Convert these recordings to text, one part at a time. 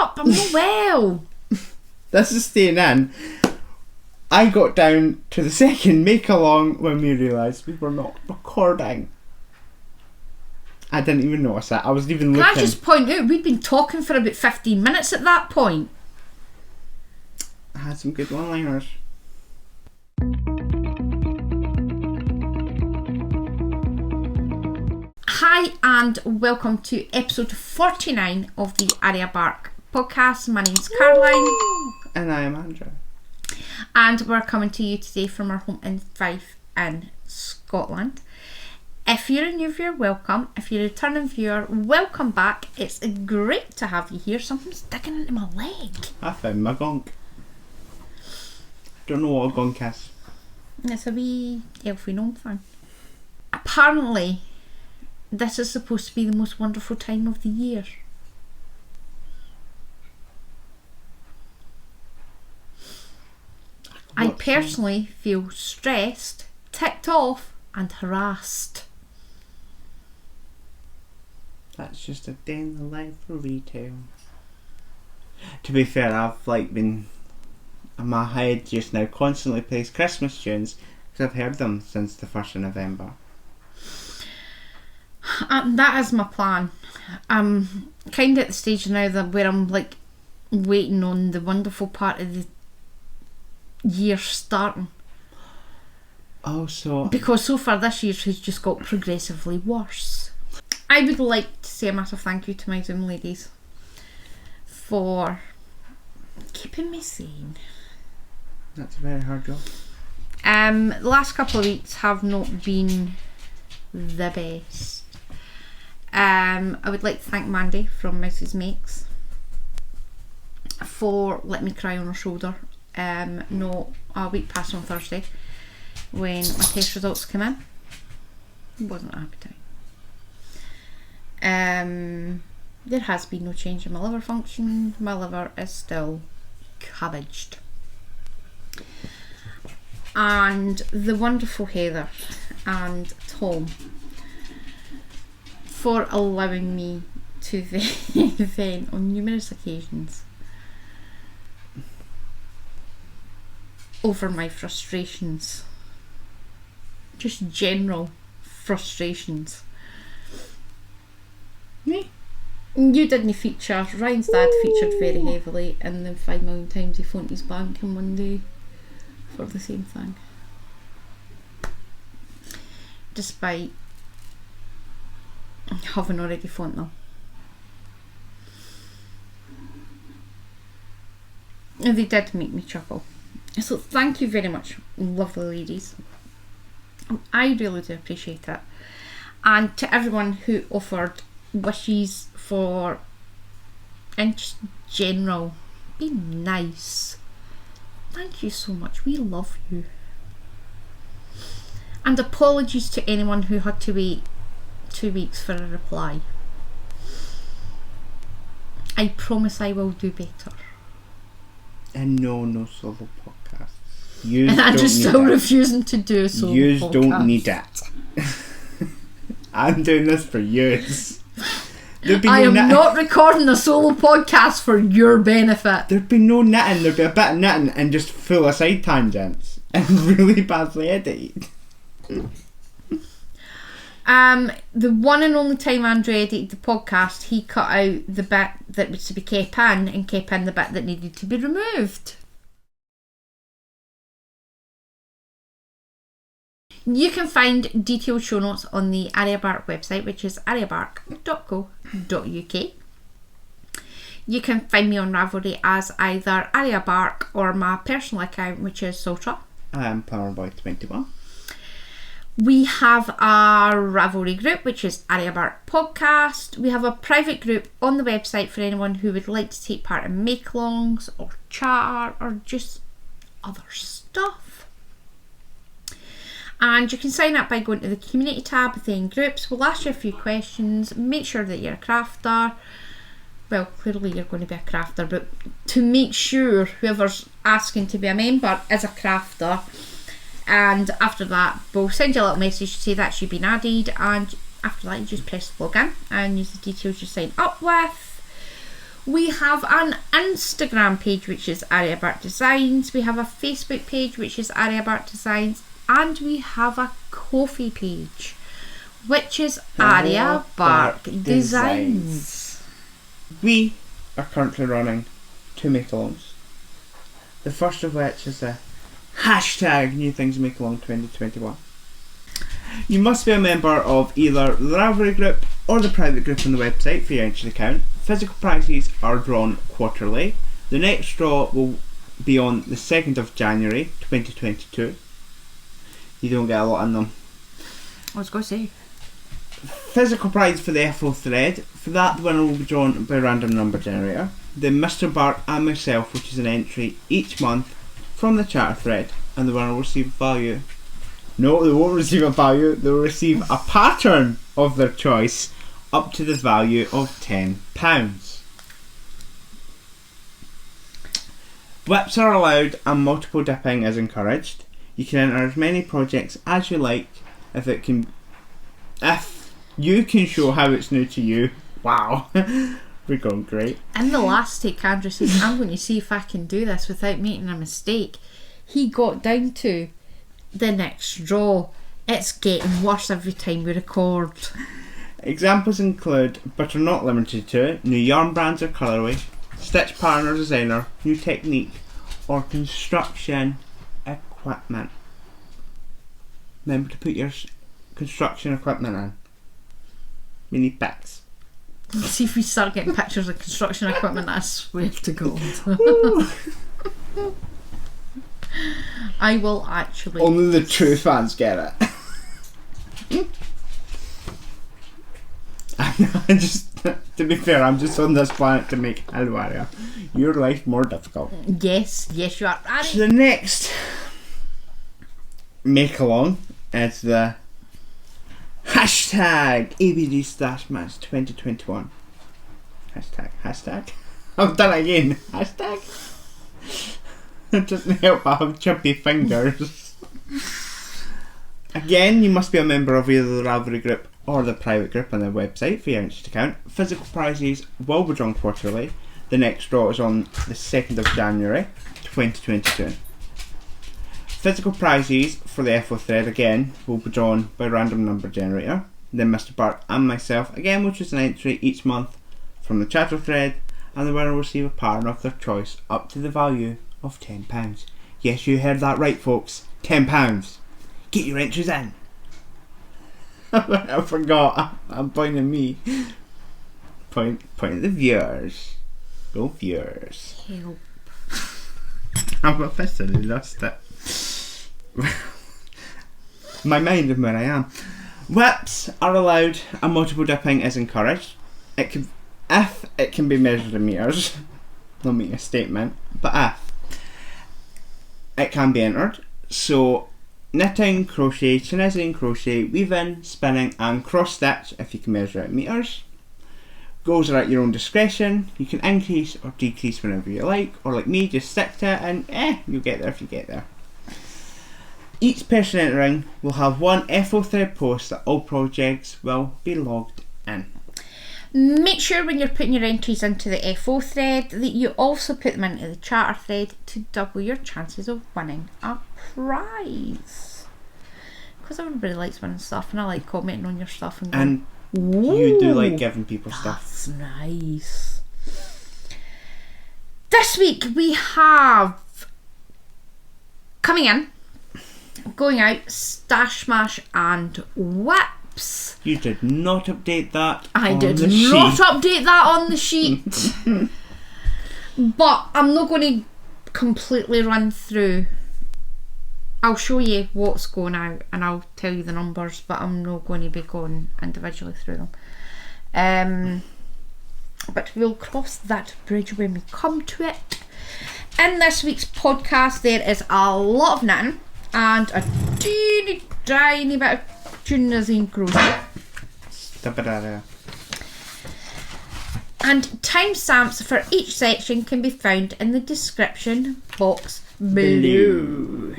up! I'm not well. This is staying in. I got down to the second make-along when we realised we were not recording. I didn't even notice that. I wasn't even looking. Can I just point out, we'd been talking for about 15 minutes at that point. I had some good one-liners. Hi and welcome to episode 49 of the Arya Bark Podcast. My name's Caroline. And I am Andrew. And we're coming to you today from our home in Fife in Scotland. If you're a new viewer, welcome. If you're a returning viewer, welcome back. It's great to have you here. Something's digging into my leg. I found my gonk. Don't know what a gonk is. It's a wee elfie gnome thing. Apparently, this is supposed to be the most wonderful time of the year. I personally feel stressed, ticked off and harassed. That's just a day in the life for retail. To be fair, I've been in my head just now constantly plays Christmas tunes because I've heard them since the 1st of November. That is my plan. I'm kind of at the stage now where I'm waiting on the wonderful part of the year starting. Oh, so... Because so far this year has just got progressively worse. I would like to say a massive thank you to my Zoom ladies for keeping me sane. That's a very hard job. The last couple of weeks have not been the best. I would like to thank Mandy from Mrs. Makes for letting me cry on her shoulder. Not a week past on Thursday when my test results came in. It wasn't a happy time. There has been no change in my liver function. My liver is still cabbaged. And the wonderful Heather and Tom for allowing me to vent on numerous occasions over my frustrations. Just general frustrations. Me? You didn't feature. Ryan's dad featured very heavily, and then 5 million times he phoned his bank in one day for the same thing. Despite having already phoned them. And they did make me chuckle. So thank you very much, lovely ladies. I really do appreciate it. And to everyone who offered wishes for, and just general, be nice. Thank you so much. We love you. And apologies to anyone who had to wait 2 weeks for a reply. I promise I will do better. And no solo podcasts. And I'm just still refusing to do a solo podcast. Yous don't need it. I'm doing this for yous. I am not recording a solo podcast for your benefit. There'd be no knitting, there'd be a bit of knitting and just full of side tangents and really badly edited. The one and only time Andrew edited the podcast, he cut out the bit that was to be kept in and kept in the bit that needed to be removed. You can find detailed show notes on the Arya Bark website, which is aryabark.co.uk. You can find me on Ravelry as either Arya Bark or my personal account, which is Sultra. I am Powerboy21. We have our Ravelry group, which is Arya Bark Podcast. We have a private group on the website for anyone who would like to take part in make-alongs or chat or just other stuff. And you can sign up by going to the community tab within groups. We'll ask you a few questions. Make sure that you're a crafter. Well, clearly you're going to be a crafter, but to make sure whoever's asking to be a member is a crafter. And after that, we'll send you a little message to say that you've been added. And after that, you just press login and use the details you sign up with. We have an Instagram page, which is Arya Bark Designs. We have a Facebook page, which is Arya Bark Designs. And we have a Ko-fi page, which is Arya Bark Designs. We are currently running 2 make-alongs. The first of which is the hashtag New Things Make Along 2021. You must be a member of either the Ravelry group or the private group on the website for your entry account. Physical prizes are drawn quarterly. The next draw will be on the 2nd of January 2022. You don't get a lot in them. I was going to say. Physical prize for the FO thread. For that, the winner will be drawn by random number generator. Then Mr. Bark and myself, which is an entry each month from the chatter thread, and the winner will receive value. No, they won't receive a value. They will receive a pattern of their choice up to the value of £10. Whips are allowed and multiple dipping is encouraged. You can enter as many projects as you like if you can show how it's new to you. Wow. We're going great. In the last take, Andrew says, I'm going to see if I can do this without making a mistake. He got down to the next draw. It's getting worse every time we record. Examples include, but are not limited to, new yarn brands or colourway, stitch pattern or designer, new technique, or construction equipment. Remember to put your construction equipment in. We need pics. See if we start getting pictures of construction equipment, I swear to God. I will actually. Only the true fans get it. To be fair, I'm just on this planet to make Arya your life more difficult. Yes, you are. So the next make along is the hashtag ABD StashSmash 2021. Hashtag. I've done it again. Hashtag. It doesn't help I have chubby fingers. Again, you must be a member of either the Ravelry group or the private group on their website for your entry account. Physical prizes will be drawn quarterly. The next draw is on the 2nd of January 2022. Physical prizes for the FO thread again will be drawn by random number generator. Then Mr. Bark and myself again, which is an entry each month from the chatter thread, and the winner will receive a pattern of their choice up to the value of £10. Yes, you heard that right, folks. £10. Get your entries in. I forgot. I'm pointing at me. Point at the viewers. Go viewers. Help. I've officially lost it. My mind and where I am. Whips are allowed and multiple dipping is encouraged. If it can be measured in metres, they'll make a statement, but if it can be entered, so knitting, crochet, Tunisian crochet, weaving, spinning and cross stitch if you can measure it in metres. Goals are at your own discretion. You can increase or decrease whenever you like, or like me, just stick to it and you'll get there if you get there. Each person entering will have one FO thread post that all projects will be logged in. Make sure when you're putting your entries into the FO thread that you also put them into the chatter thread to double your chances of winning a prize. Because everybody likes winning stuff and I like commenting on your stuff and going, you do like giving people stuff. That's nice. This week we have coming in, going out, StashSmash and Whips. You did not update that. I did not update that on the sheet. But I'm not going to completely run through. I'll show you what's going out and I'll tell you the numbers, but I'm not going to be going individually through them. But we'll cross that bridge when we come to it. In this week's podcast, there is a lot of knitting and a teeny tiny bit of Tunisian crochet. And timestamps for each section can be found in the description box below.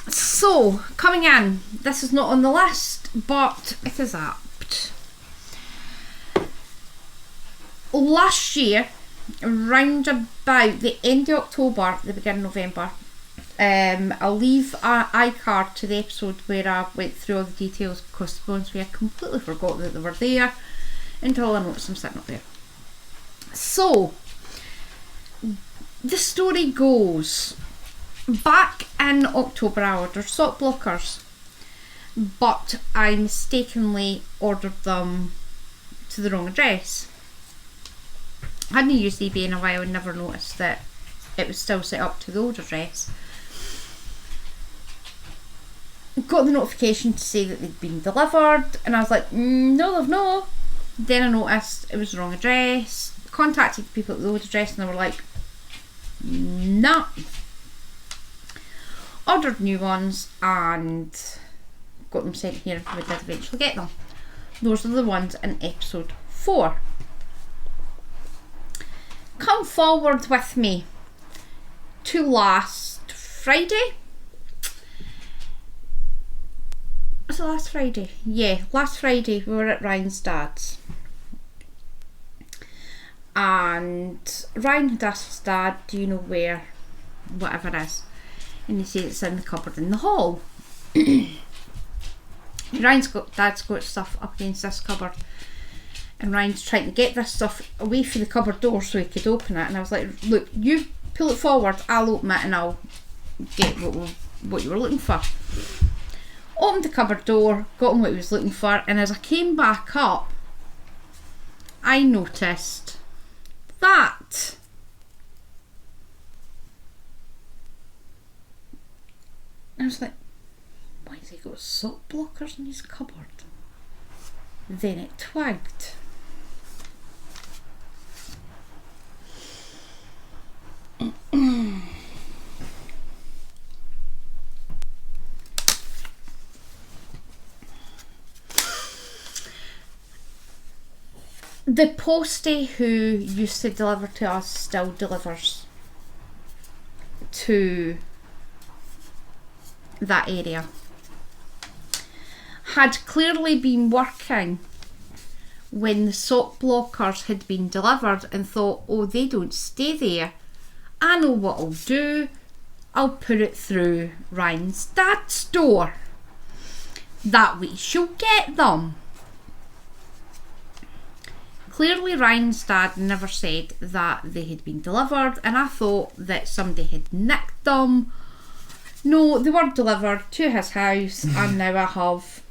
So So, coming in, this is not on the list, but it is apt. Last year, round about the end of October, the beginning of November, I'll leave an iCard to the episode where I went through all the details, because to be honest with you, I completely forgot that they were there until I noticed them sitting up there. So, the story goes, back in October I ordered sock blockers, but I mistakenly ordered them to the wrong address. I hadn't used eBay in a while and never noticed that it was still set up to the old address. Got the notification to say that they'd been delivered, and I was like, no they've not. Then I noticed it was the wrong address, contacted the people at the old address and they were like, nah. Ordered new ones and got them sent here, and we did eventually get them. Those are the ones in episode 4. Come forward with me to last Friday. Was it last Friday? Yeah, last Friday we were at Ryan's dad's. And Ryan had asked his dad, do you know where whatever is? And he said it's in the cupboard in the hall. Dad's got stuff up against this cupboard, and Ryan's trying to get this stuff away from the cupboard door so he could open it, and I was like, look, you pull it forward, I'll open it and I'll get what you were looking for. Opened the cupboard door, got him what he was looking for, and as I came back up, I noticed that I was like, why has he got sock blockers in his cupboard? Then it twigged. The postie who used to deliver to us still delivers to that area. Had clearly been working when the sock blockers had been delivered and thought, oh, they don't stay there. I know what I'll do. I'll put it through Ryan's dad's door. That way she'll get them. Clearly Ryan's dad never said that they had been delivered, and I thought that somebody had nicked them. No, they were delivered to his house, and now I have,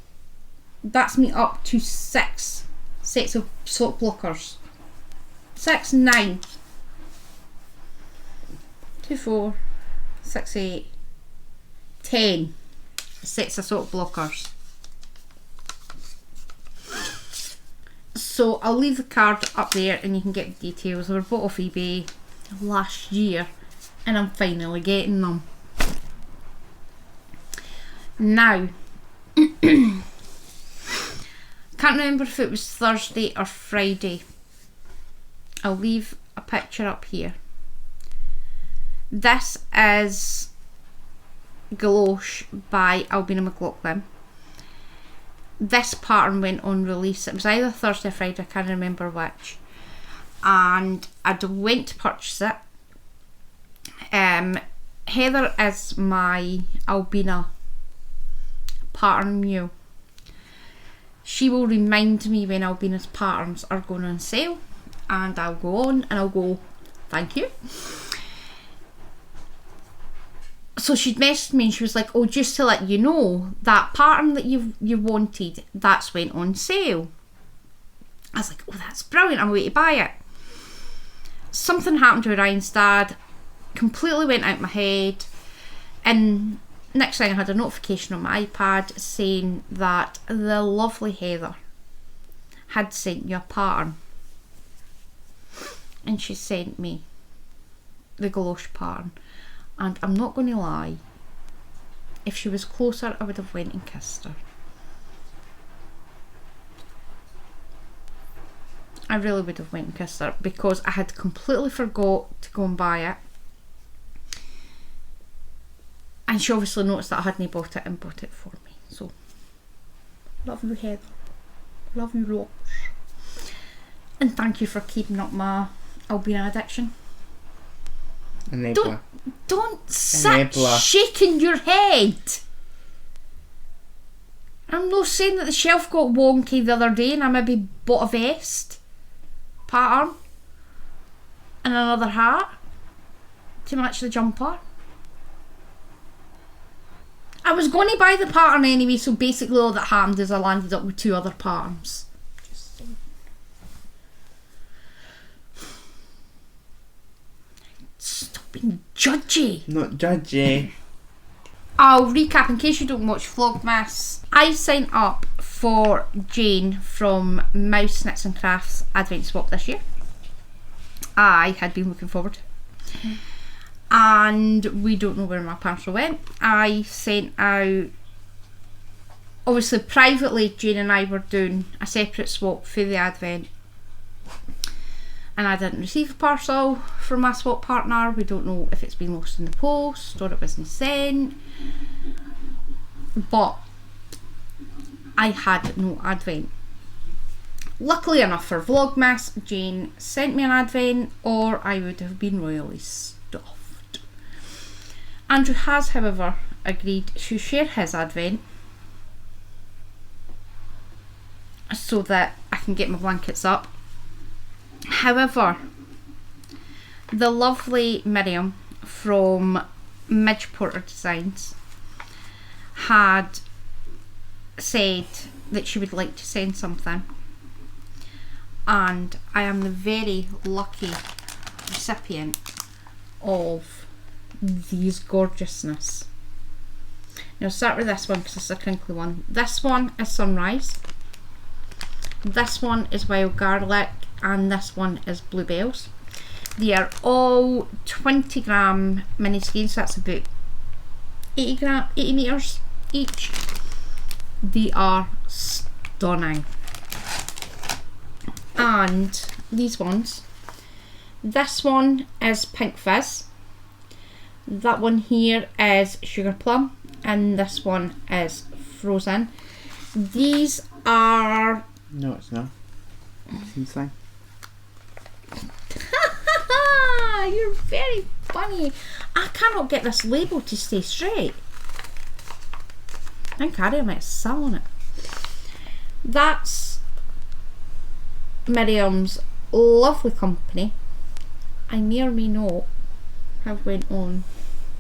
that's me up to 6 sets of sock blockers. 6, 9. 2, 4, 6, 8, 10 sets of sock blockers. So I'll leave the card up there and you can get the details. They were bought off eBay last year and I'm finally getting them. Now, can't remember if it was Thursday or Friday. I'll leave a picture up here. This is Galosh by Albina McLaughlin. This pattern went on release. It was either Thursday or Friday, I can't remember which. And I went to purchase it. Heather is my Albina pattern mule. She will remind me when Albina's patterns are going on sale, and I'll go on and I'll go, thank you. So she'd messaged me and she was like, oh, just to let you know, that pattern that you wanted, that's went on sale. I was like, oh, that's brilliant, I'm going to buy it. Something happened to Ryan's dad, completely went out my head, and next thing I had a notification on my iPad saying that the lovely Heather had sent you a pattern. And she sent me the Galosh pattern. And I'm not going to lie, if she was closer I would have went and kissed her. I really would have went and kissed her because I had completely forgot to go and buy it. I And she obviously noticed that I hadn't bought it and bought it for me. So, love you, Heather. Love you lots. And thank you for keeping up my albino addiction. Enabler. Don't sit shaking your head. I'm not saying that the shelf got wonky the other day and I maybe bought a vest pattern and another hat to match the jumper. I was going to buy the pattern anyway, so basically all that happened is I landed up with 2 other patterns. Just so. Stop being judgy. Not judgy. I'll recap in case you don't watch Vlogmas. I signed up for Jane from Mouse Knits and Crafts Advent Swap this year. I had been looking forward to it. And we don't know where my parcel went. I sent out, obviously privately, Jane and I were doing a separate swap for the Advent. And I didn't receive a parcel from my swap partner. We don't know if it's been lost in the post or it wasn't sent. But I had no Advent. Luckily enough for Vlogmas, Jane sent me an Advent or I would have been royally stuffed. Andrew has, however, agreed to share his Advent so that I can get my blankets up. However, the lovely Miriam from Midge Porter Designs had said that she would like to send something, and I am the very lucky recipient of these gorgeousness. Now I'll start with this one because it's a crinkly one. This one is Sunrise, this one is Wild Garlic, and this one is Bluebells. They are all 20 gram mini skeins, so that's about 80 metres each. They are stunning. And these ones, this one is Pink Fizz, that one here is Sugar Plum, and this one is Frozen. These are... No, it's not. Same thing. You're very funny. I cannot get this label to stay straight. I think Arya might have sat on it. That's Miriam's lovely company. I may or may not have went on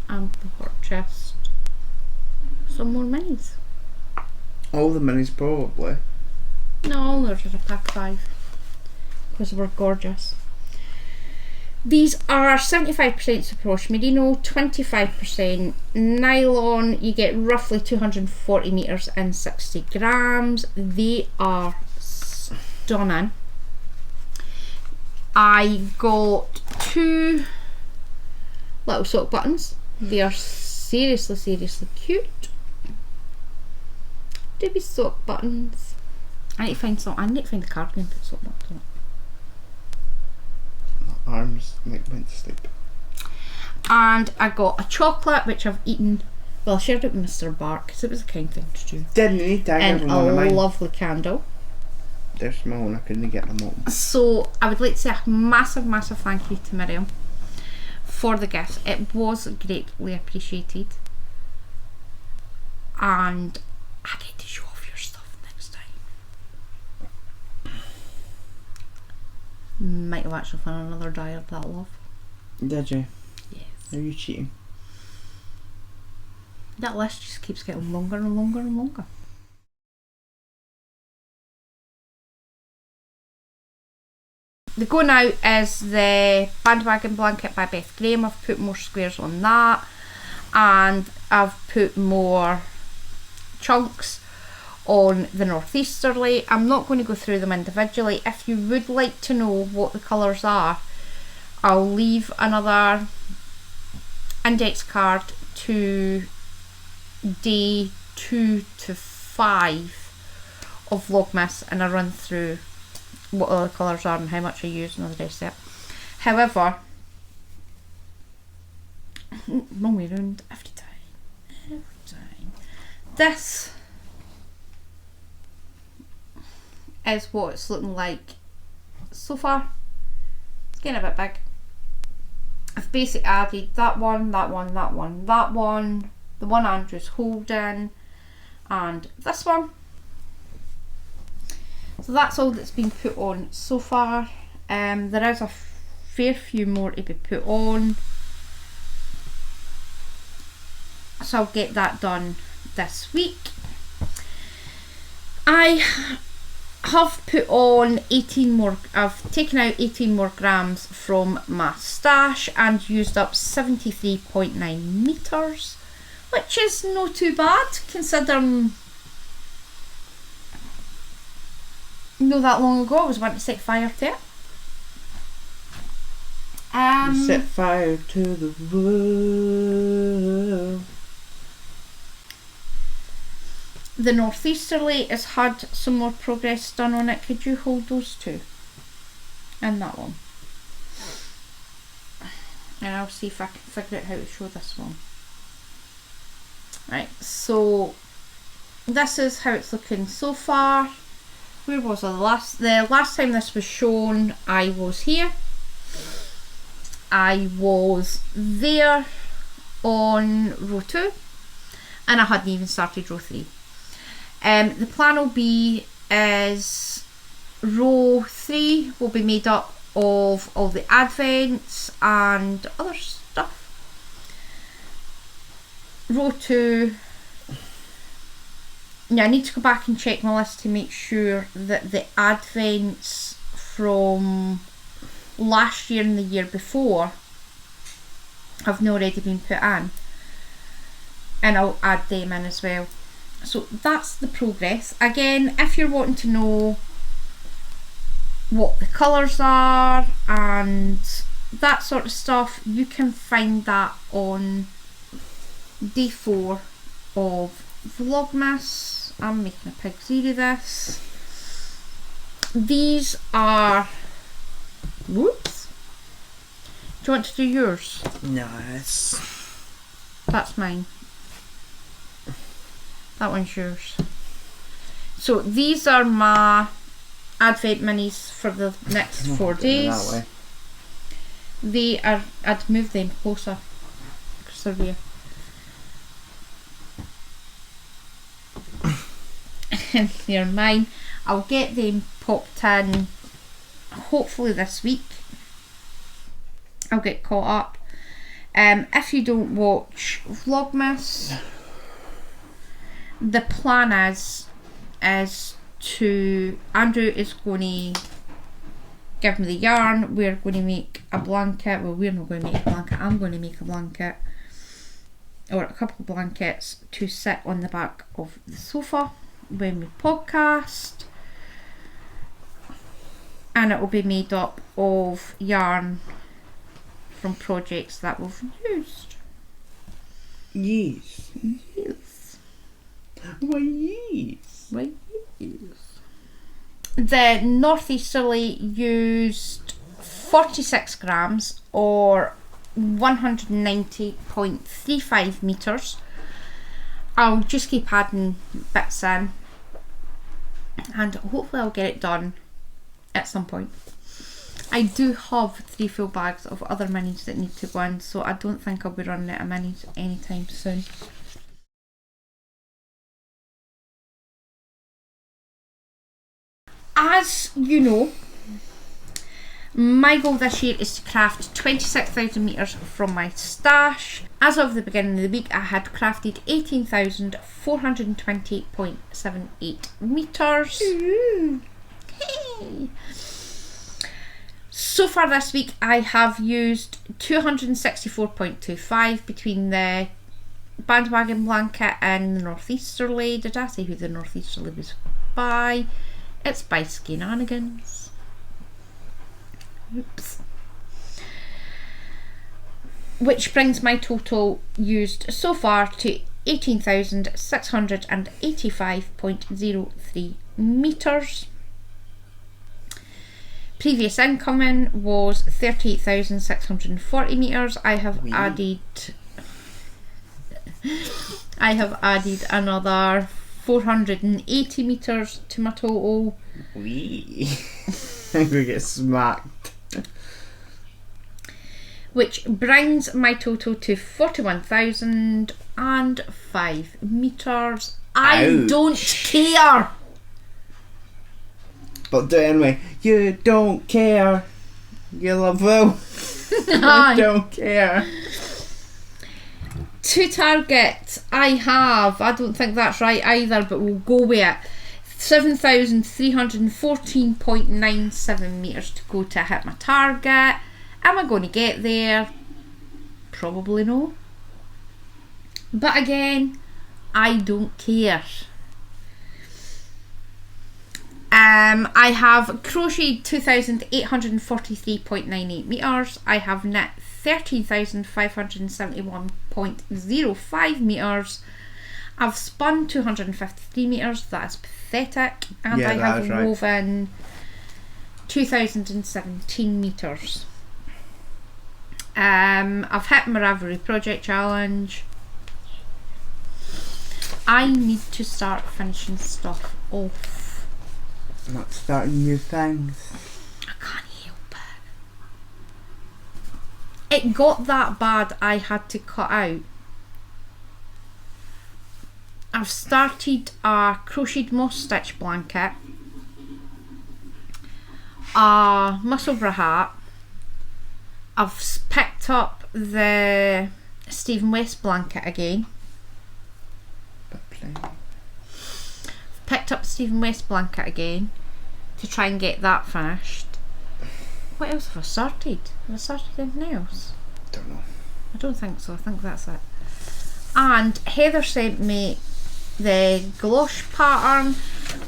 and purchased some more minis. All the minis probably. No, there's just a pack of 5 because they were gorgeous. These are 75% superwash merino, 25% nylon. You get roughly 240 metres and 60 grams. They are stunning. I got 2 little sock buttons. They are seriously cute. Doobie sock buttons. I need to find the cardigan and put sock buttons on it. Arms like went to sleep. And I got a chocolate which I've eaten. Well, I shared it with Mr. Bark because it was a kind thing to do. Didn't need to. And a lovely candle. They're small and I couldn't get them all. So I would like to say a massive thank you to Miriam for the gift. It was greatly appreciated, and I get to show off your stuff next time. Might have actually found another die of that love. Did you? Yes. Are you cheating? That list just keeps getting longer and longer and longer. The go now is the bandwagon blanket by Beth Graham. I've put more squares on that, and I've put more chunks on the northeasterly. I'm not going to go through them individually. If you would like to know what the colours are, I'll leave another index card to day 2 to 5 of Vlogmas, and I run through what all the colours are and how much I use and all the rest of it. However, wrong way round every time. this is what it's looking like so far. It's getting a bit big. I've basically added that one, that one, that one, that one, the one Andrew's holding, and this one. So that's all that's been put on so far. There is a fair few more to be put on, so I'll get that done this week. I have put on 18 more, I've taken out 18 more grams from my stash and used up 73.9 metres, which is not too bad considering not that long ago I was wanting to set fire to it. Set fire to the world. The northeasterly has had some more progress done on it. Could you hold those two? And that one. And I'll see if I can figure out how to show this one. Right, so this is how it's looking so far. Where was I? The last time this was shown, I was here. I was there on row 2 and I hadn't even started row 3. The plan will be is row 3 will be made up of all the advents and other stuff. Row 2, yeah, I need to go back and check my list to make sure that the advents from last year and the year before have not already been put in, and I'll add them in as well. So that's the progress. Again, if you're wanting to know what the colours are and that sort of stuff, you can find that on day 4 of Vlogmas. I'm making a pig's ear of this. These are, whoops, do you want to do yours? No, that's mine. That one's yours. So these are my advent minis for the next 4 days. That way. They are, I'd move them closer because they're there. And they're mine. I'll get them popped in hopefully this week. I'll get caught up. If you don't watch Vlogmas, the plan is to, Andrew is going to give me the yarn, we're going to make a blanket, well we're not going to make a blanket, I'm going to make a blanket or a couple of blankets to sit on the back of the sofa when we podcast, and it will be made up of yarn from projects that we've used. Yes. Yes. Why yes. Why yes. The northeasterly used 46 grams or 190.35 metres. I'll just keep adding bits in and hopefully I'll get it done at some point. I do have 3 full bags of other minis that need to go in, so I don't think I'll be running out of minis anytime soon. As you know, my goal this year is to craft 26,000 metres from my stash. As of the beginning of the week, I had crafted 18,420.78 metres. Hey. So far this week, I have used 264.25 between the bandwagon blanket and the northeasterly. Did I say who the northeasterly was by? It's by Skinanigans. Oops. Which brings my total used so far to 18,685.03 metres. Previous incoming was 38,640 metres. I have added I have added another 480 metres to my total. Wee. I'm going to get smacked. Which brings my total to 41,005 metres. I Ouch. don't care. But do it anyway. You don't care. You love Will. You don't care. To target, I don't think that's right either, but we'll go with it. 7,314.97 metres to go to hit my target. Am I going to get there? Probably no. But again, I don't care. I have crocheted 2,843.98 metres. I have knit 13,571.05 metres. I've spun 253 metres. That is pathetic. And Yeah, I have right. woven 2,017 metres. I've hit my Ravelry project challenge. I need to start finishing stuff off. Not starting new things. I can't help it. It got that bad I had to cut out. I've started a crocheted moss stitch blanket, a muscle bra hat. I've picked up the Stephen West blanket again. But plain. Picked up the Stephen West blanket again to try and get that finished. What else have I started? Have I started anything else? Don't know. I don't think so. I think that's it. And Heather sent me the galoche pattern,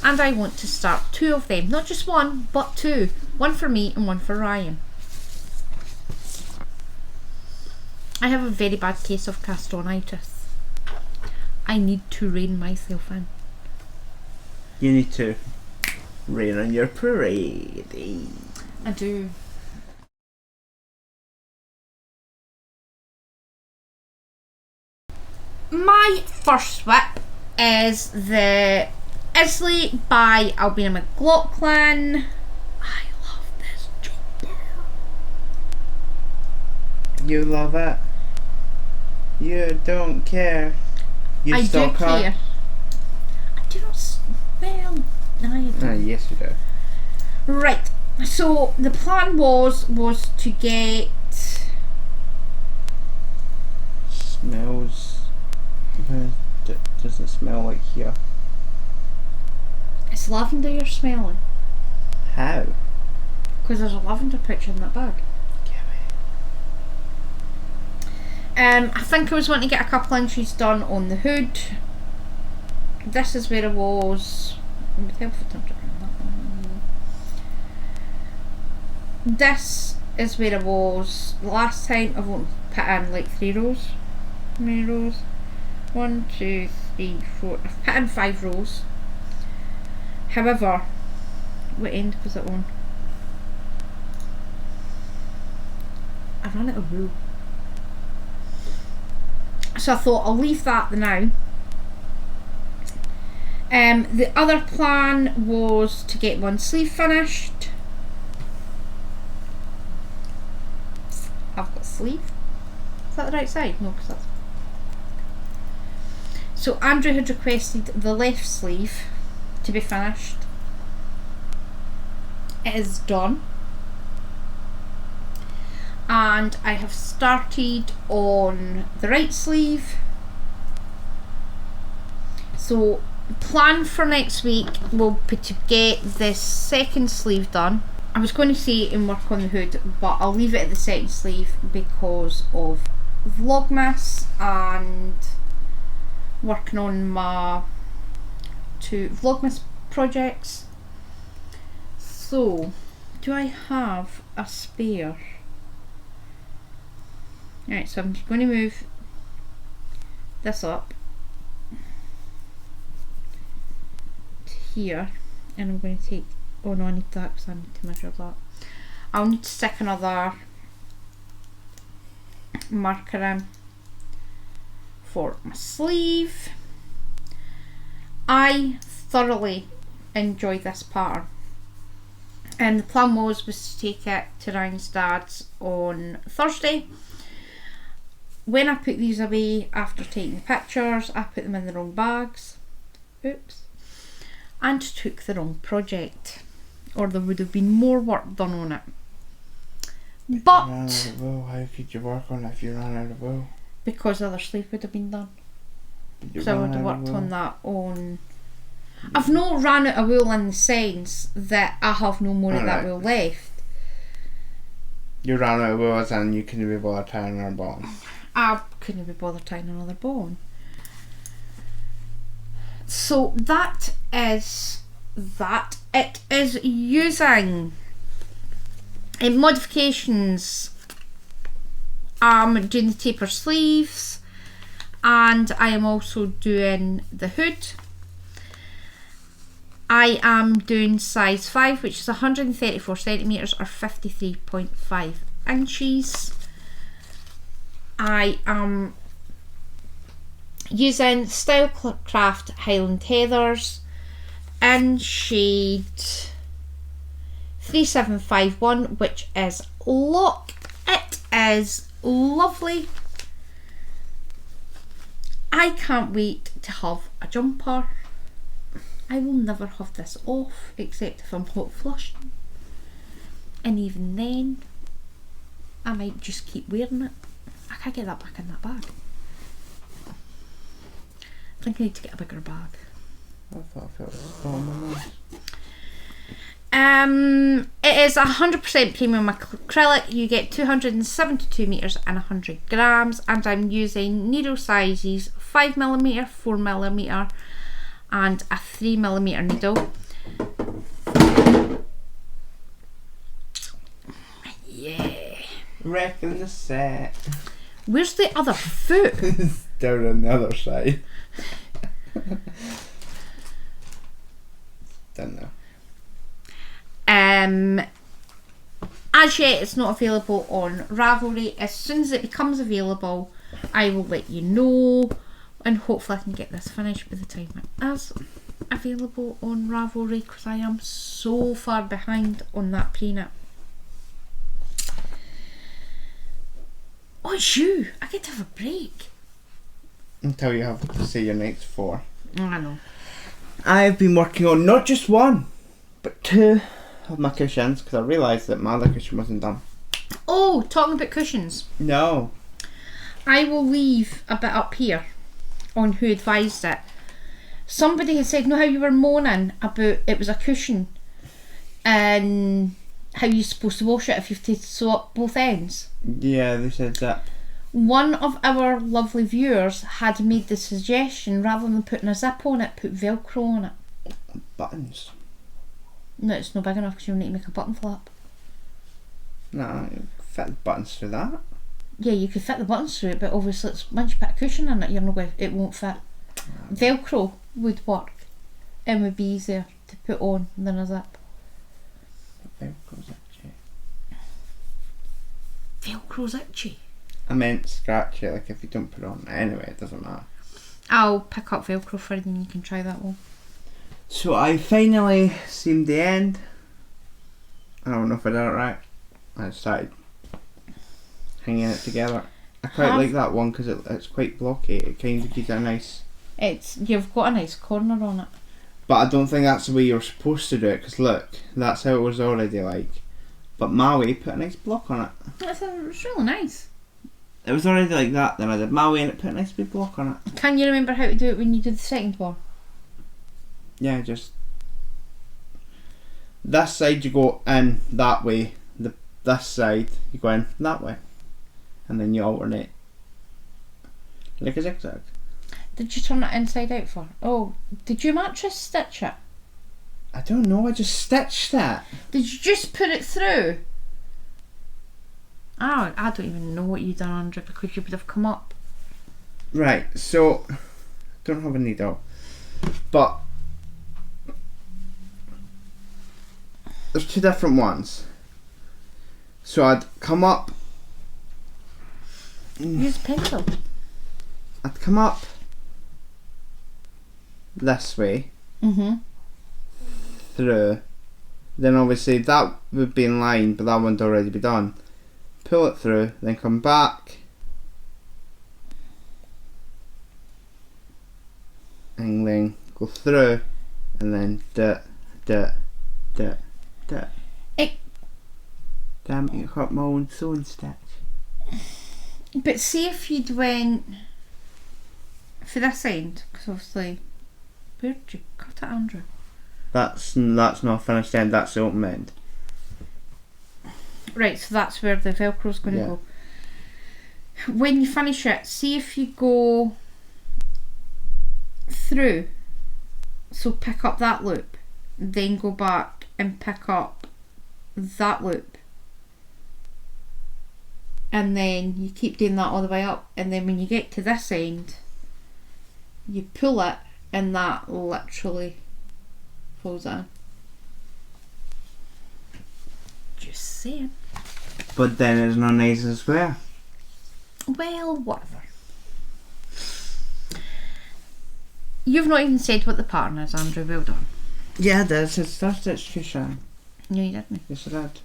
and I want to start 2 of them. Not just one, but 2. One for me and one for Ryan. I have a very bad case of castonitis. I need to rein myself in. You need to rain on your parade. I do. My first whip is the Isley by Albina McLaughlin. I love this jumper. You love it. You don't care. You I do stalk her. care. I do not. Well, I do. Yes you do. Right. So the plan was to get. Smells. Doesn't smell like here. It's lavender you're smelling. How? Because there's a lavender picture in that bag. I think I was wanting to get a couple inches done on the hood. This is where I was. This is where I was last time. I've only put in like 3 rows. How many rows? 1, 2, 3, 4. I've put in 5 rows. However, what end was it on? I ran out of wool. So I thought I'll leave that now. The other plan was to get one sleeve finished. I've got a sleeve. Is that the right side? No, because that's... So Andrew had requested the left sleeve to be finished. It is done. And I have started on the right sleeve. So plan for next week will be to get this second sleeve done. I was going to say and work on the hood, but I'll leave it at the second sleeve because of Vlogmas and working on my 2 Vlogmas projects. So, do I have a spare? Right, so I'm just going to move this up to here, and I'm going to take, oh no, I need that because I need to measure that. I'll need to stick another marker in for my sleeve. I thoroughly enjoyed this pattern, and the plan was to take it to Ryan's dad's on Thursday. When I put these away after taking the pictures, I put them in the wrong bags. Oops. And took the wrong project, or there would have been more work done on it. But you ran out of wool. How could you work on it if you ran out of wool? Because the other sleeve would have been done. So I would have worked on that on... I've not ran out of wool in the sense that I have no more of that wool left. You ran out of wool and you couldn't be bothered tying another ball. I couldn't be bothered tying another ball. So that is that. It is using modifications. I'm doing the taper sleeves, and I am also doing the hood. I am doing size 5, which is 134 centimetres or 53.5 inches. I am using Stylecraft Highland Heathers in shade 3751, which is Lock. It is lovely. I can't wait to have a jumper. I will never have this off except if I'm hot flushing, and even then I might just keep wearing it. I can't get that back in that bag. I think I need to get a bigger bag. I thought I felt small on my nose. It is 100% premium acrylic. You get 272 metres and 100 grams, and I'm using needle sizes 5mm, 4mm and a 3mm needle. Yeah. Wrecking the set. Where's the other foot? It's down on the other side. Don't know. As yet it's not available on Ravelry. As soon as it becomes available, I will let you know, and hopefully I can get this finished by the time it is available on Ravelry, because I am so far behind on that pre-knit. Oh, it's you! I get to have a break. Until you have to say your next 4. I know. I've been working on not just 1, but 2 of my cushions, because I realised that my other cushion wasn't done. Oh, talking about cushions. No. I will leave a bit up here on who advised it. Somebody had said, know how you were moaning about it was a cushion and how you're supposed to wash it if you have to sew up both ends? Yeah, they said that. One of our lovely viewers had made the suggestion, rather than putting a zip on it, put Velcro on it. Buttons. No, it's not big enough because you'll need to make a button flap. No, you fit the buttons through that. Yeah, you could fit the buttons through it, but obviously it's, once you put a cushion in it, you're not going, it won't fit. Velcro would work and would be easier to put on than a zip. Velcro's itchy. Velcro's itchy? I meant scratchy, like if you don't put it on. Anyway, it doesn't matter. I'll pick up Velcro for you and you can try that one. So I finally seamed the end. I don't know if I did it right. I started hanging it together. I quite like that one because it's quite blocky. It kind of gives it a nice... You've got a nice corner on it. But I don't think that's the way you're supposed to do it, because look, that's how it was already like. But my way put a nice block on it. It's really nice. It was already like that, then I did my way and it put a nice big block on it. Can you remember how to do it when you did the second one? Yeah, just... This side you go in that way, this side you go in that way. And then you alternate. Like a zigzag. Did you turn it inside out for? Oh, did you mattress stitch it? I don't know, I just stitched it. Did you just put it through? Oh, I don't even know what you done under it, because you would have come up. Right, so don't have a needle, but there's 2 different ones. So I'd come up. Use a pencil. I'd come up this way through. Then obviously that would be in line, but that one would already be done. Pull it through, then come back. And then go through, and then Damn it, you cut my own sewing stitch. But see if you'd went for this end, because obviously, where'd you cut it, Andrew? That's not finished end, that's the open end. Right, so that's where the Velcro's going to go. When you finish it, see if you go through, so pick up that loop, then go back and pick up that loop, and then you keep doing that all the way up, and then when you get to this end you pull it and that literally falls in. Just saying. But then it's not nice and square. Well, whatever. You've not even said what the pattern is, Andrew. Well done. Yeah, that's it. Start stitch cushion. No, you didn't. Yes, I did.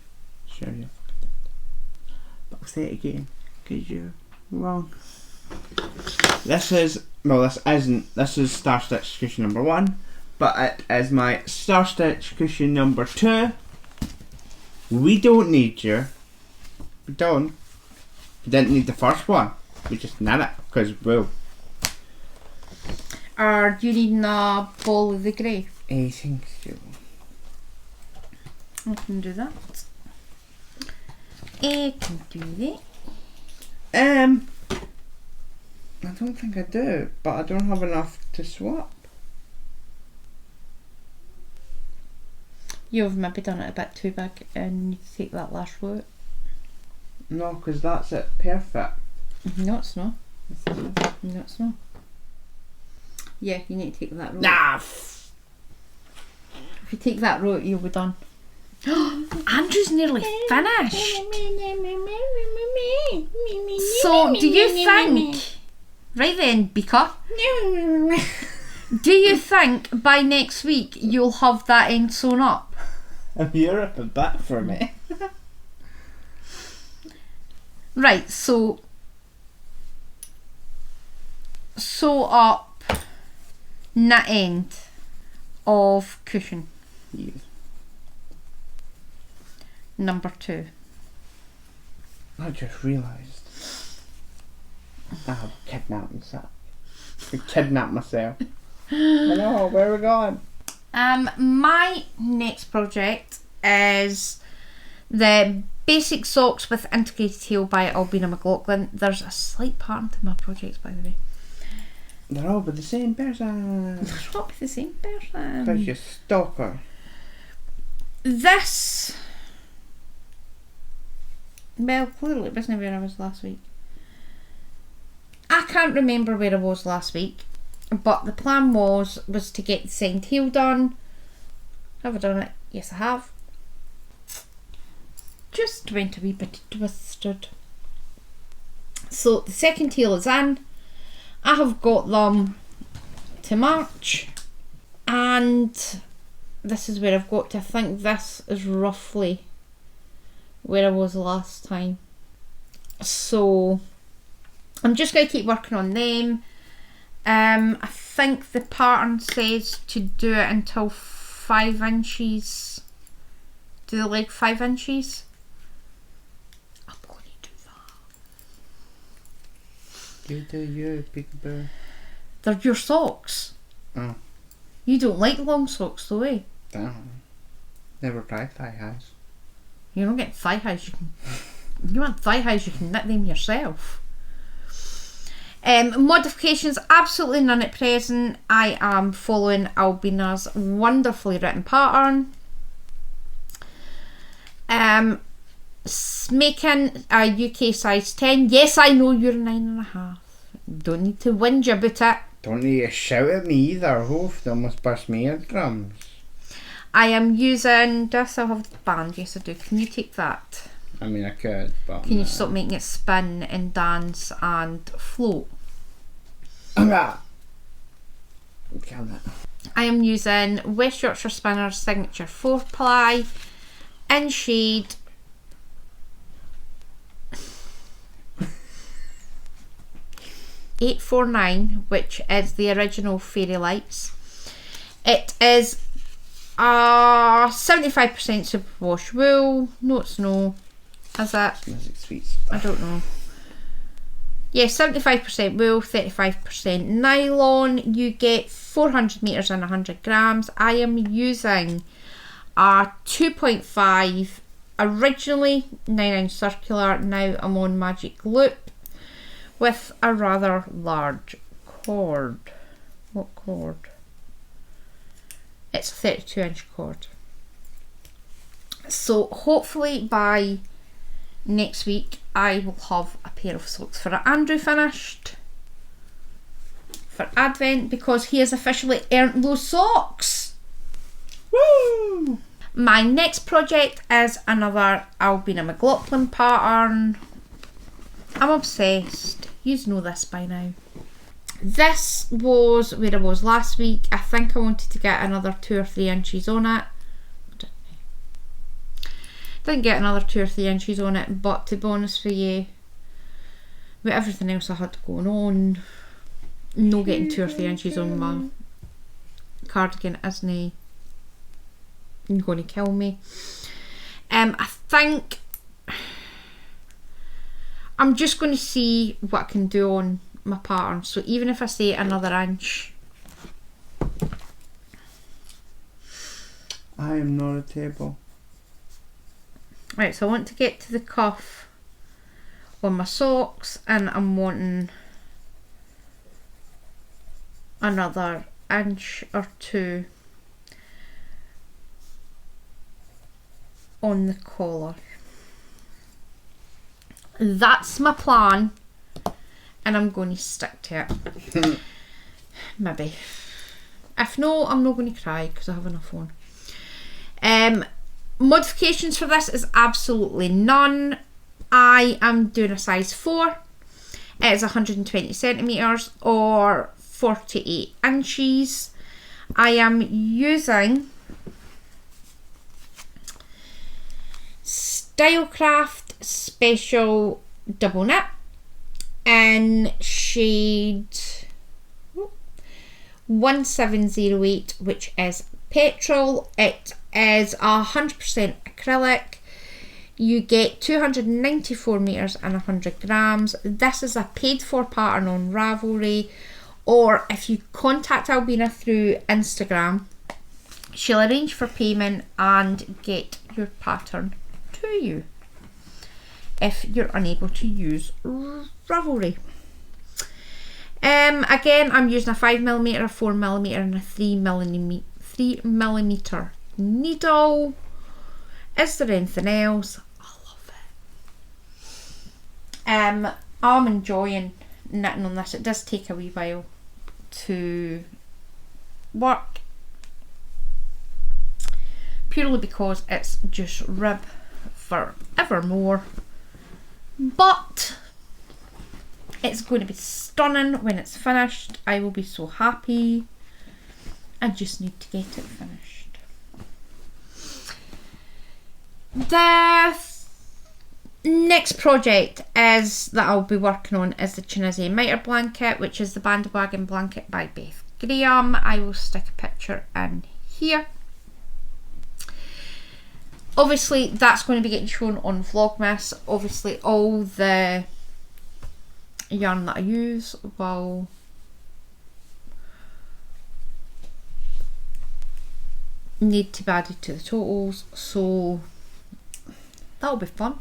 Sure, you did. But I'll say it again, because you're wrong. This is star stitch cushion number 1, but it is my star stitch cushion number 2. We don't need you. We don't. We didn't need the first one. We just knit it, because we'll. Are you needing a ball of the grey? I think so. I can do that. I can do that. I don't think I do, but I don't have enough to swap. You've maybe done it a bit too big and you take that last row out. No, because that's it. Perfect. No, it's not. No, it's not. Yeah, you need to take that row. Nah. If you take that row, you'll be done. Andrew's nearly finished. So, do you think... Right then, Beaker. Do you think by next week you'll have that end sewn up? You're up a bit for me. Right, so... sew up knit end of cushion. Yeah. Number 2. I just realised I've kidnapped myself. I kidnapped myself. I know, where are we going? My next project is the basic socks with integrated heel by Albina McLaughlin. There's a slight pattern to my projects, by the way. They're all with the same person. They're not with the same person. Because you're stalker. This... Well, clearly it wasn't where I was last week. I can't remember where I was last week, but the plan was to get the second heel done. Have I done it? Yes, I have. Just went a wee bit twisted. So the second heel is in. I have got them to match, and this is where I've got to. I think this is roughly where I was last time. So I'm just going to keep working on them. I think the pattern says to do it until 5 inches. Do the leg 5 inches. I'm going to do that. You do you, big bear. They're your socks. Oh. You don't like long socks though, eh? Damn. Never tried thigh highs. You don't get thigh highs. You want thigh highs, you can knit them yourself. Modifications, absolutely none at present. I am following Albina's wonderfully written pattern. Making a UK size 10. Yes, I know you're 9.5. Don't need to whinge about it. Don't need to shout at me either. They almost burst my eardrums. I am using... Do I still have the band? Yes, I do. Can you take that? I mean, I could, but... Can you stop making it spin and dance and float? I am using West Yorkshire Spinner's Signature 4-ply in shade $849, which is the original Fairy Lights. It is 75% superwash wool. No, it's no. Is that? I don't know. Yeah, 75% wool, 35% nylon. You get 400 metres and 100 grams. I am using a 2.5, originally 9-inch circular. Now I'm on magic loop with a rather large cord. What cord? It's a 32-inch cord. So hopefully by next week I will have a pair of socks for Andrew finished for Advent, because he has officially earned those socks. Woo! My next project is another Albina McLaughlin pattern. I'm obsessed. You know this by now. This was where I was last week. I think I wanted to get another 2 or 3 inches on it. Didn't get another 2 or 3 inches on it, but to be honest with you, with everything else I had going on, no getting 2 or 3 inches on my cardigan isn't going to kill me. I think I'm just going to see what I can do on my pattern. So even if I say another inch, I am not a table. Right, so I want to get to the cuff on my socks, and I'm wanting another inch or 2 on the collar. That's my plan, and I'm going to stick to it. Maybe. If no, I'm not going to cry because I have enough on. Modifications for this is absolutely none. I am doing a size 4. It is 120 centimetres or 48 inches. I am using Stylecraft Special Double Knit in shade 1708, which is petrol. It is 100% acrylic. You get 294 metres and 100 grams. This is a paid for pattern on Ravelry, or if you contact Albina through Instagram, she'll arrange for payment and get your pattern to you if you're unable to use Ravelry. Again, I'm using a 5mm, a 4mm and a 3mm needle. Is there anything else? I love it. I'm enjoying knitting on this. It does take a wee while to work, purely because it's just rib forevermore, but it's going to be stunning when it's finished. I will be so happy. I just need to get it finished. The next project that I'll be working on is the Tunisian Mitre blanket, which is the bandwagon blanket by Beth Graham. I will stick a picture in here. Obviously that's going to be getting shown on Vlogmas. Obviously all the yarn that I use will need to be added to the totals, so that'll be fun.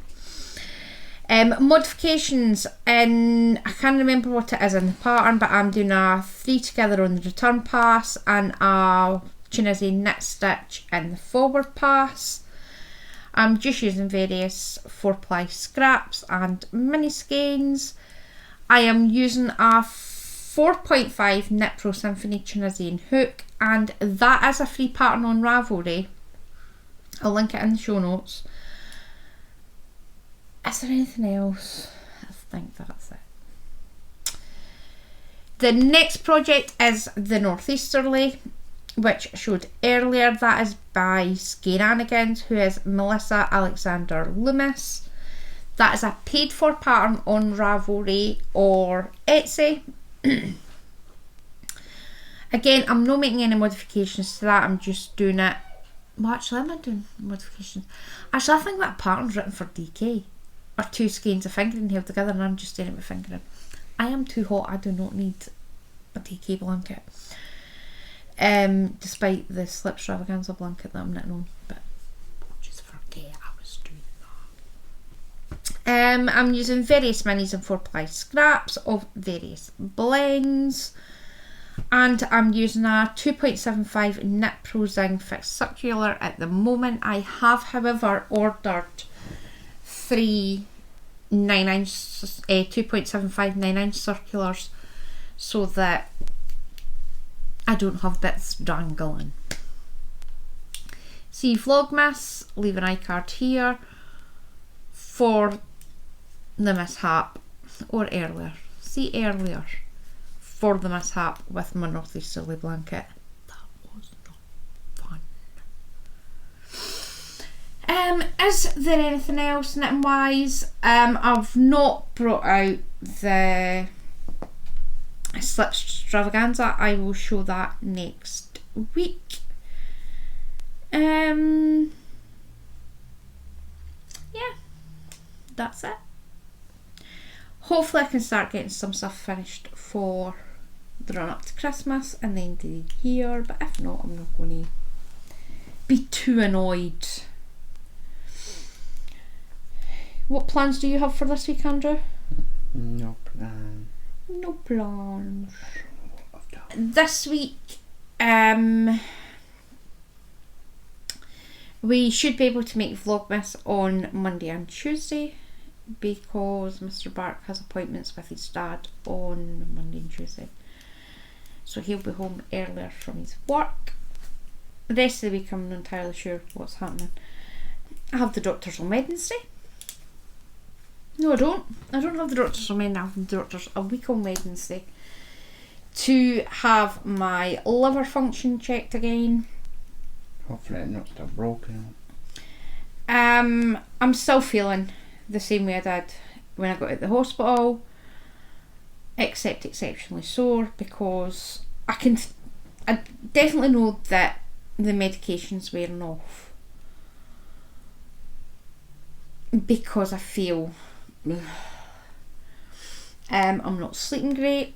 Modifications in, I can't remember what it is in the pattern, but I'm doing a 3 together on the return pass and a Tunisian knit stitch in the forward pass. I'm just using various 4-ply scraps and mini skeins. I am using a 4.5 Knit Pro Symphony Tunisian hook, and that is a free pattern on Ravelry. I'll link it in the show notes. Is there anything else? I think that's it. The next project is the Northeasterly, which I showed earlier. That is by Skeranigans, who is Melissa Alexander Loomis. That is a paid for pattern on Ravelry or Etsy. Again, I'm not making any modifications to that, I'm just doing it. Well, actually, am I doing modifications? Actually, I think that pattern's written for DK. Or 2 skeins of fingering held together, and I'm just doing it with fingering. I am too hot, I do not need a DK blanket. Despite the slip extravaganza blanket that I'm knitting on, but just forget I was doing that. I'm using various minis and 4-ply scraps of various blends, and I'm using a 2.75 Knit Pro Zing fixed circular at the moment. I have, however, ordered 3 2.75 9-inch circulars so that I don't have bits dangling. See Vlogmas, leave an iCard here for the mishap, or earlier. See earlier for the mishap with my Northeasterly blanket. That was not fun. Is there anything else knitting wise? I've not brought out the slip extravaganza. I will show that next week. Yeah, that's it. Hopefully I can start getting some stuff finished for the run up to Christmas and the end of the year, but if not, I'm not going to be too annoyed. What plans do you have for this week, Andrew? No plan. No plans. This week, we should be able to make Vlogmas on Monday and Tuesday because Mr. Bark has appointments with his dad on Monday and Tuesday. So he'll be home earlier from his work. The rest of the week I'm not entirely sure what's happening. I have the doctors on Wednesday. No, I don't. I don't have the doctors on Wednesday. I have the doctors a week on Wednesday to have my liver function checked again. Hopefully it's not still broken. I'm still feeling the same way I did when I got out of the hospital, except exceptionally sore because I definitely know that the medication's wearing off because I feel I'm not sleeping great.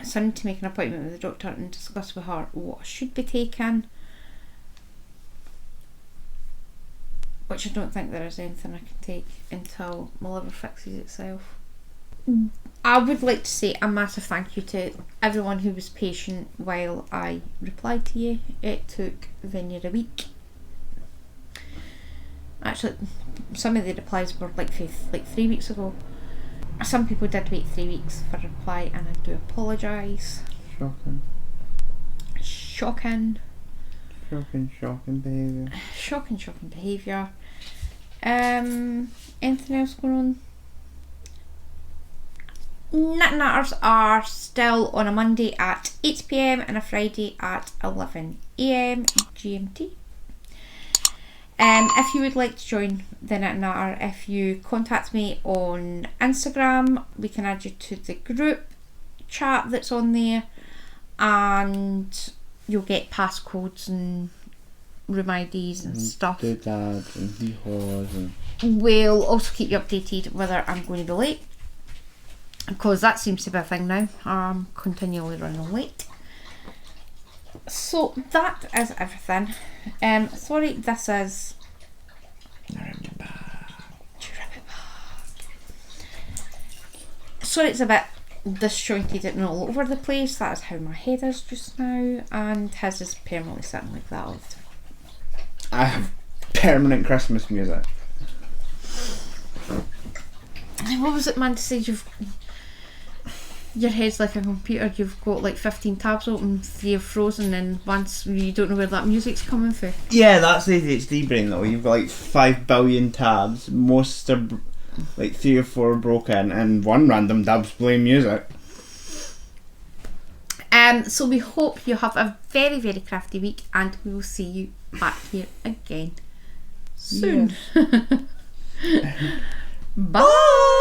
So I need to make an appointment with the doctor and discuss with her what I should be taking, which I don't think there is anything I can take until my liver fixes itself. I would like to say a massive thank you to everyone who was patient while I replied to you. It took near a week. Actually, some of the replies were like 3 weeks ago. Some people did wait 3 weeks for a reply, and I do apologise. Shocking. Shocking. Shocking behaviour. Shocking behaviour. Anything else going on? Knit Natters are still on a Monday at 8 PM and a Friday at 11 AM GMT. If you would like to join the Knit Natter, if you contact me on Instagram, we can add you to the group chat that's on there, and you'll get passcodes and room IDs and stuff. Doodads and hee-haws and... We'll also keep you updated whether I'm going to be late, because that seems to be a thing now. I'm continually running late. So that is everything. Sorry, this is sorry it's a bit disjointed and all over the place. That is how my head is just now, and his is permanently sitting like that all the time. I have permanent Christmas music. What was it man to say? Your head's like a computer, you've got like 15 tabs open, 3 are frozen, and once you don't know where that music's coming from. Yeah, that's the ADHD brain though. You've got like 5 billion tabs, most are like 3 or 4 are broken, and one random tab's playing music. So we hope you have a very, very crafty week, and we will see you back here again soon. Yes. Bye.